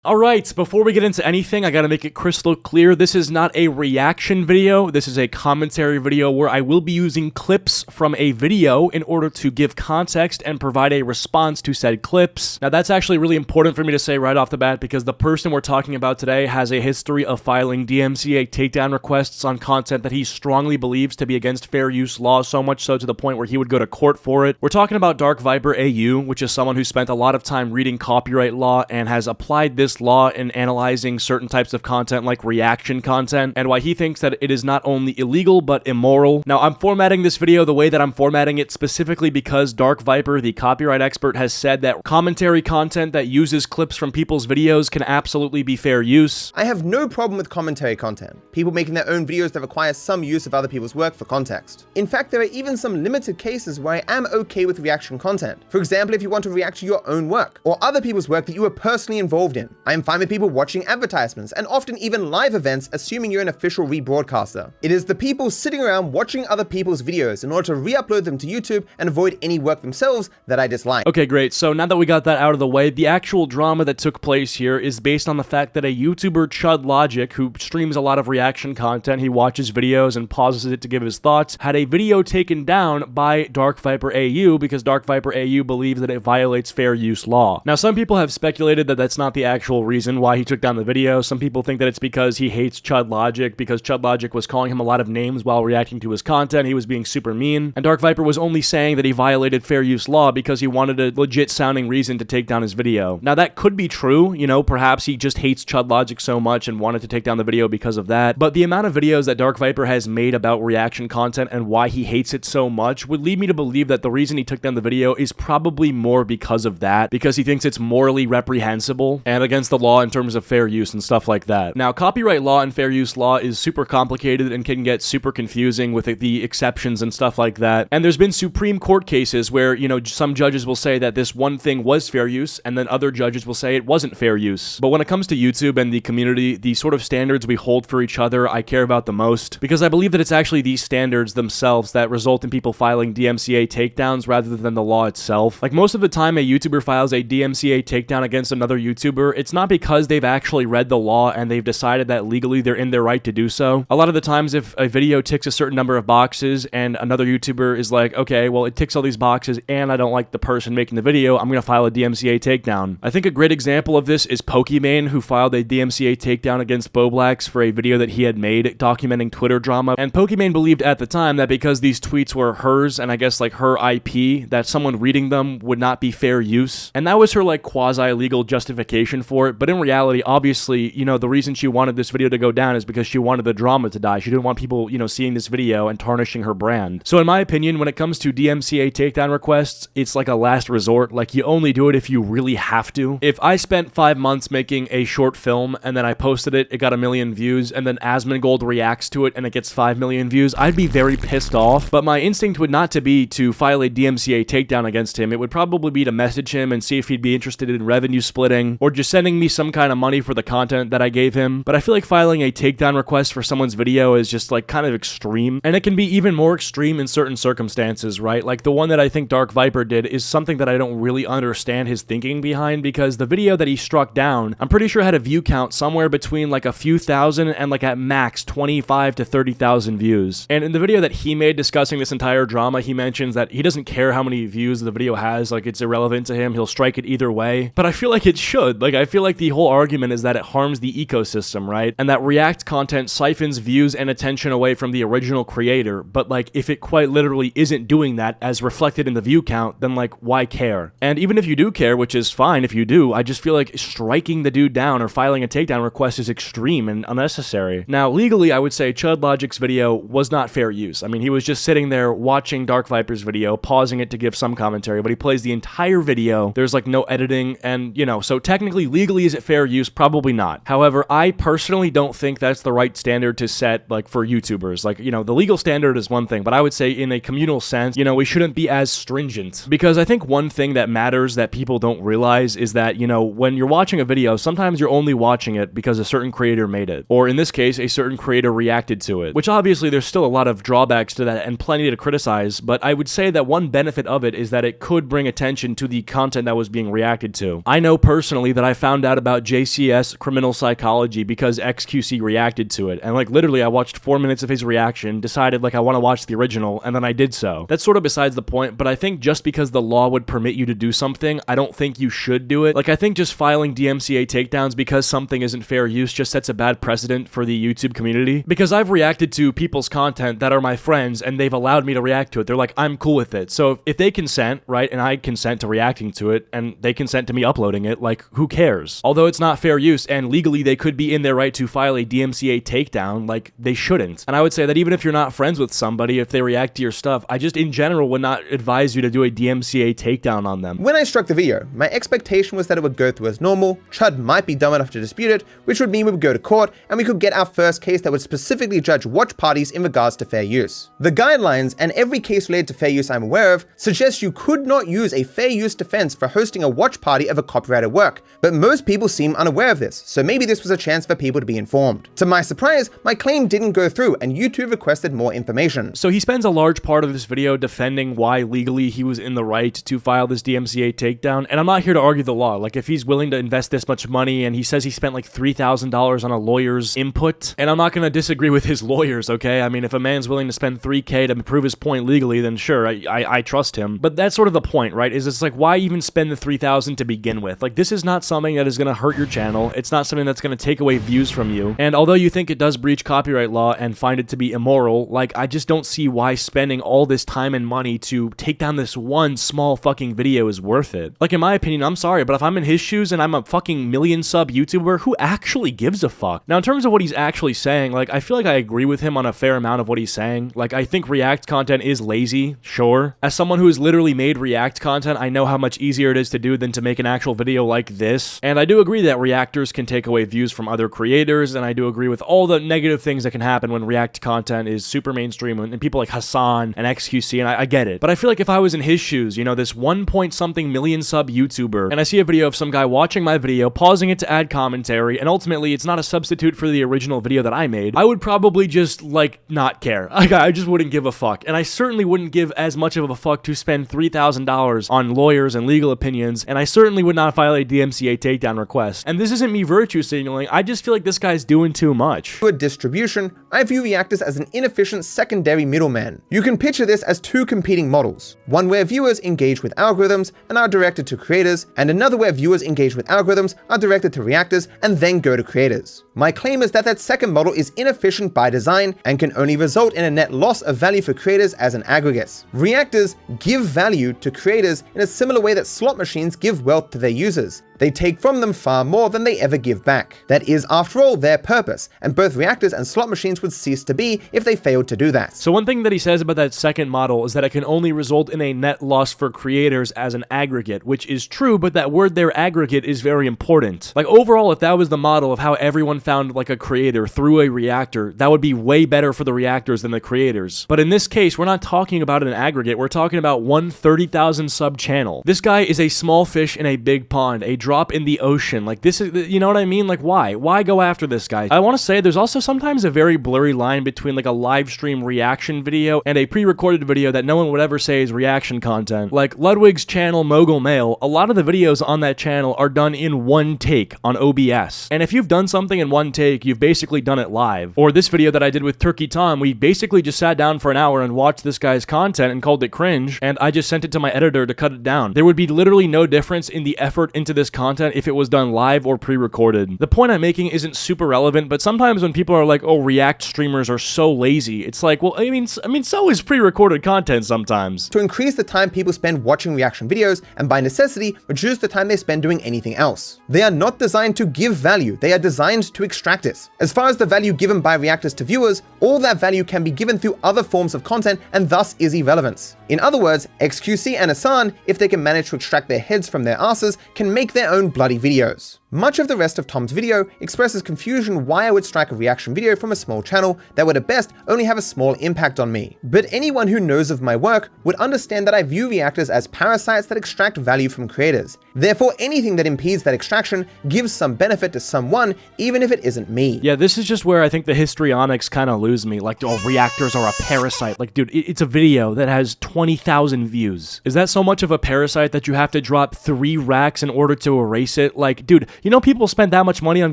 Alright, before we get into anything, I gotta make it crystal clear, this is not a reaction video, this is a commentary video where I will be using clips from a video in order to give context and provide a response to said clips. Now that's actually really important for me to say right off the bat because the person we're talking about today has a history of filing DMCA takedown requests on content that he strongly believes to be against fair use law, so much so to the point where he would go to court for it. We're talking about Dark Viper AU, which is someone who spent a lot of time reading copyright law and has applied this law in analyzing certain types of content like reaction content, and why he thinks that it is not only illegal but immoral. Now I'm formatting this video the way that I'm formatting it specifically because Dark Viper, the copyright expert, has said that commentary content that uses clips from people's videos can absolutely be fair use. I have no problem with commentary content, people making their own videos that require some use of other people's work for context. In fact, there are even some limited cases where I am okay with reaction content. For example, if you want to react to your own work, or other people's work that you were personally involved in. I am fine with people watching advertisements, and often even live events, assuming you're an official rebroadcaster. It is the people sitting around watching other people's videos in order to re-upload them to YouTube and avoid any work themselves that I dislike. Okay, great. So now that we got that out of the way, the actual drama that took place here is based on the fact that a YouTuber, Chud Logic, who streams a lot of reaction content, he watches videos and pauses it to give his thoughts, had a video taken down by Dark Viper AU because Dark Viper AU believes that it violates fair use law. Now, some people have speculated that that's not the actual reason why he took down the video. Some people think that it's because he hates Chud Logic, because Chud Logic was calling him a lot of names while reacting to his content. He was being super mean, and Dark Viper was only saying that he violated fair use law because he wanted a legit sounding reason to take down his video. Now that could be true, you know, perhaps he just hates Chud Logic so much and wanted to take down the video because of that, but the amount of videos that Dark Viper has made about reaction content and why he hates it so much would lead me to believe that the reason he took down the video is probably more because of that, because he thinks it's morally reprehensible and against the law in terms of fair use and stuff like that. Now, copyright law and fair use law is super complicated and can get super confusing with the exceptions and stuff like that. And there's been Supreme Court cases where, you know, some judges will say that this one thing was fair use, and then other judges will say it wasn't fair use. But when it comes to YouTube and the community, the sort of standards we hold for each other, I care about the most, because I believe that it's actually these standards themselves that result in people filing DMCA takedowns rather than the law itself. Like, most of the time a YouTuber files a DMCA takedown against another YouTuber, it's not because they've actually read the law and they've decided that legally they're in their right to do so. A lot of the times, if a video ticks a certain number of boxes and another YouTuber is like, okay, well, it ticks all these boxes and I don't like the person making the video, I'm gonna file a DMCA takedown. I think a great example of this is Pokimane, who filed a DMCA takedown against Boblax for a video that he had made documenting Twitter drama, and Pokimane believed at the time that because these tweets were hers and I guess like her IP, that someone reading them would not be fair use, and that was her like quasi-legal justification for it. But in reality, obviously, you know, the reason she wanted this video to go down is because she wanted the drama to die. She didn't want people, you know, seeing this video and tarnishing her brand. So in my opinion, when it comes to DMCA takedown requests, it's like a last resort. Like, you only do it if you really have to. If I spent 5 months making a short film and then I posted it, it got 1 million views, and then Asmongold reacts to it and it gets 5 million views, I'd be very pissed off. But my instinct would not to be to file a DMCA takedown against him. It would probably be to message him and see if he'd be interested in revenue splitting or just sending me some kind of money for the content that I gave him. But I feel like filing a takedown request for someone's video is just like kind of extreme, and it can be even more extreme in certain circumstances, right? Like the one that I think Dark Viper did is something that I don't really understand his thinking behind, because the video that he struck down, I'm pretty sure had a view count somewhere between like a few thousand and like at max 25 to 30,000 views. And in the video that he made discussing this entire drama, he mentions that he doesn't care how many views the video has, like it's irrelevant to him, he'll strike it either way. But I feel like it should. Like, I feel like the whole argument is that it harms the ecosystem, right? And that React content siphons views and attention away from the original creator. But like, if it quite literally isn't doing that as reflected in the view count, then like, why care? And even if you do care, which is fine if you do, I just feel like striking the dude down or filing a takedown request is extreme and unnecessary. Now, legally, I would say Chud Logic's video was not fair use. I mean, he was just sitting there watching Dark Viper's video, pausing it to give some commentary, but he plays the entire video. There's like no editing, and you know, so technically, legally, is it fair use? Probably not. However, I personally don't think that's the right standard to set, like, for YouTubers. Like, you know, the legal standard is one thing, but I would say in a communal sense, you know, we shouldn't be as stringent, because I think one thing that matters that people don't realize is that, you know, when you're watching a video, sometimes you're only watching it because a certain creator made it, or in this case, a certain creator reacted to it, which obviously there's still a lot of drawbacks to that and plenty to criticize, but I would say that one benefit of it is that it could bring attention to the content that was being reacted to. I know personally that I found found out about JCS criminal psychology because XQC reacted to it. And like literally I watched 4 minutes of his reaction, decided like I want to watch the original, and then I did so. That's sort of besides the point, but I think just because the law would permit you to do something, I don't think you should do it. Like I think just filing DMCA takedowns because something isn't fair use just sets a bad precedent for the YouTube community. Because I've reacted to people's content that are my friends and they've allowed me to react to it. They're like, I'm cool with it. So if they consent, right, and I consent to reacting to it, and they consent to me uploading it, like, who cares? Although it's not fair use, and legally they could be in their right to file a DMCA takedown, like, they shouldn't. And I would say that even if you're not friends with somebody, if they react to your stuff, I just, in general, would not advise you to do a DMCA takedown on them. When I struck the video, my expectation was that it would go through as normal, Chud might be dumb enough to dispute it, which would mean we would go to court, and we could get our first case that would specifically judge watch parties in regards to fair use. The guidelines, and every case related to fair use I'm aware of, suggest you could not use a fair use defense for hosting a watch party of a copyrighted work, but most people seem unaware of this, so maybe this was a chance for people to be informed. To my surprise, my claim didn't go through, and YouTube requested more information. So he spends a large part of this video defending why legally he was in the right to file this DMCA takedown, and I'm not here to argue the law. Like, if he's willing to invest this much money, and he says he spent like $3,000 on a lawyer's input, and I'm not going to disagree with his lawyers, okay? I mean, if a man's willing to spend $3K to prove his point legally, then sure, I trust him. But that's sort of the point, right? Is it's like, why even spend the $3,000 to begin with? Like, this is not something that is going to hurt your channel. It's not something that's going to take away views from you. And although you think it does breach copyright law and find it to be immoral, like, I just don't see why spending all this time and money to take down this one small fucking video is worth it. Like, in my opinion, I'm sorry, but if I'm in his shoes and I'm a fucking million sub YouTuber, who actually gives a fuck? Now, in terms of what he's actually saying, like, I feel like I agree with him on a fair amount of what he's saying. Like, I think React content is lazy, sure. As someone who has literally made React content, I know how much easier it is to do than to make an actual video like this. And I do agree that reactors can take away views from other creators, and I do agree with all the negative things that can happen when React content is super mainstream, and people like Hassan and XQC, and I get it. But I feel like if I was in his shoes, you know, this 1-point-something million sub YouTuber, and I see a video of some guy watching my video, pausing it to add commentary, and ultimately it's not a substitute for the original video that I made, I would probably just, like, not care. I just wouldn't give a fuck. And I certainly wouldn't give as much of a fuck to spend $3,000 on lawyers and legal opinions, and I certainly would not file a DMCA takedown request. And this isn't me virtue signaling, I just feel like this guy's doing too much. For distribution, I view reactors as an inefficient secondary middleman. You can picture this as two competing models, one where viewers engage with algorithms and are directed to creators, and another where viewers engage with algorithms, are directed to reactors, and then go to creators. My claim is that that second model is inefficient by design and can only result in a net loss of value for creators as an aggregate. Reactors give value to creators in a similar way that slot machines give wealth to their users. They take from them far more than they ever give back. That is, after all, their purpose, and both reactors and slot machines would cease to be if they failed to do that. So one thing that he says about that second model is that it can only result in a net loss for creators as an aggregate, which is true, but that word there, aggregate, is very important. Like, overall, if that was the model of how everyone found, like, a creator through a reactor, that would be way better for the reactors than the creators. But in this case, we're not talking about an aggregate, we're talking about one 30,000 sub channel. This guy is a small fish in a big pond, a drop in the ocean. Like, this is, you know what I mean? Like, why go after this guy? I want to say there's also sometimes a very blurry line between like a live stream reaction video and a pre-recorded video that no one would ever say is reaction content. Like Ludwig's channel Mogul Mail, a lot of the videos on that channel are done in one take on OBS. And if you've done something in one take, you've basically done it live. Or this video that I did with Turkey Tom, we basically just sat down for an hour and watched this guy's content and called it cringe, and I just sent it to my editor to cut it down. There would be literally no difference in the effort into this content if it was done live or pre-recorded. The point I'm making isn't super relevant, but sometimes when people are like, oh, React streamers are so lazy, it's like, well, I mean, so is pre-recorded content sometimes. To increase the time people spend watching reaction videos, and by necessity, reduce the time they spend doing anything else. They are not designed to give value, they are designed to extract it. As far as the value given by reactors to viewers, all that value can be given through other forms of content and thus is irrelevant. In other words, XQC and Hassan, if they can manage to extract their heads from their asses, can make their own bloody videos. Much of the rest of Tom's video expresses confusion why I would strike a reaction video from a small channel that would at best only have a small impact on me. But anyone who knows of my work would understand that I view reactors as parasites that extract value from creators. Therefore, anything that impedes that extraction gives some benefit to someone, even if it isn't me. Yeah, this is just where I think the histrionics kind of lose me. Like, oh, reactors are a parasite. Like, dude, it's a video that has 20,000 views. Is that so much of a parasite that you have to drop 3 racks in order to erase it? Like, dude, You know, people spent that much money on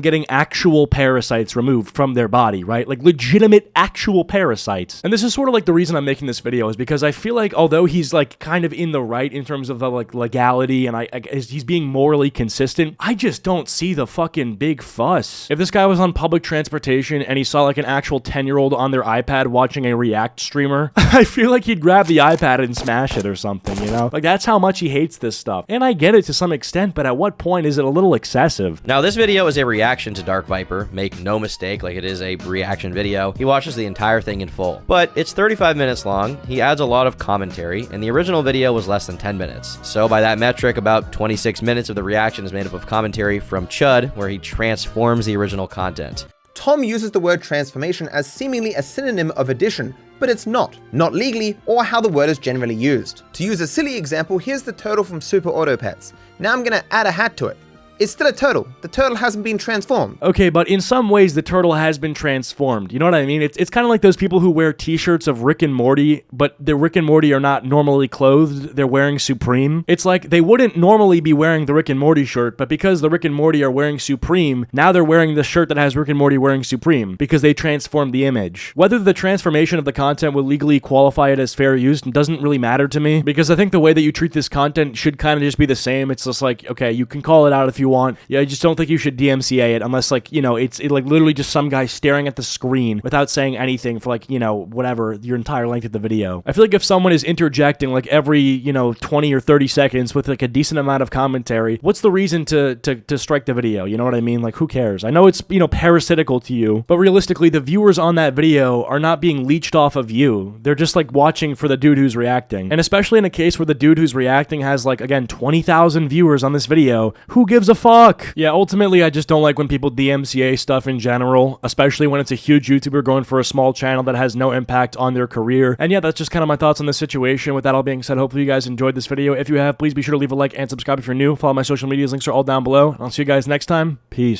getting actual parasites removed from their body, right? Like legitimate actual parasites. And this is sort of like the reason I'm making this video, is because I feel like although he's like kind of in the right in terms of the like legality and he's being morally consistent, I just don't see the fucking big fuss. If this guy was on public transportation and he saw like an actual 10-year-old on their iPad watching a React streamer, I feel like he'd grab the iPad and smash it or something, you know? Like, that's how much he hates this stuff. And I get it to some extent, but at what point is it a little excessive? Now, this video is a reaction to Dark Viper. Make no mistake, like, it is a reaction video. He watches the entire thing in full. But it's 35 minutes long, he adds a lot of commentary, and the original video was less than 10 minutes. So by that metric, about 26 minutes of the reaction is made up of commentary from Chud, where he transforms the original content. Tom uses the word transformation as seemingly a synonym of addition, but it's not legally or how the word is generally used. To use a silly example, here's the turtle from Super Auto Pets. Now I'm gonna add a hat to it. It's still a turtle. The turtle hasn't been transformed. Okay, but in some ways, the turtle has been transformed. You know what I mean? It's kind of like those people who wear t-shirts of Rick and Morty, but the Rick and Morty are not normally clothed. They're wearing Supreme. It's like they wouldn't normally be wearing the Rick and Morty shirt, but because the Rick and Morty are wearing Supreme, now they're wearing the shirt that has Rick and Morty wearing Supreme because they transformed the image. Whether the transformation of the content will legally qualify it as fair use doesn't really matter to me, because I think the way that you treat this content should kind of just be the same. It's just like, okay, you can call it out if you want. Yeah, I just don't think you should DMCA it unless, like, you know, it's like literally just some guy staring at the screen without saying anything for, like, you know, whatever, your entire length of the video. I feel like if someone is interjecting, like, every, you know, 20 or 30 seconds with, like, a decent amount of commentary, what's the reason to strike the video? You know what I mean? Like, who cares? I know it's, you know, parasitical to you, but realistically, the viewers on that video are not being leached off of you. They're just, like, watching for the dude who's reacting. And especially in a case where the dude who's reacting has, like, again, 20,000 viewers on this video, who gives a fuck? Yeah, ultimately, I just don't like when people DMCA stuff in general, especially when it's a huge YouTuber going for a small channel that has no impact on their career. And yeah, that's just kind of my thoughts on this situation. With that all being said, hopefully you guys enjoyed this video. If you have, please be sure to leave a like and subscribe if you're new. Follow my social medias, links are all down below. I'll see you guys next time. Peace.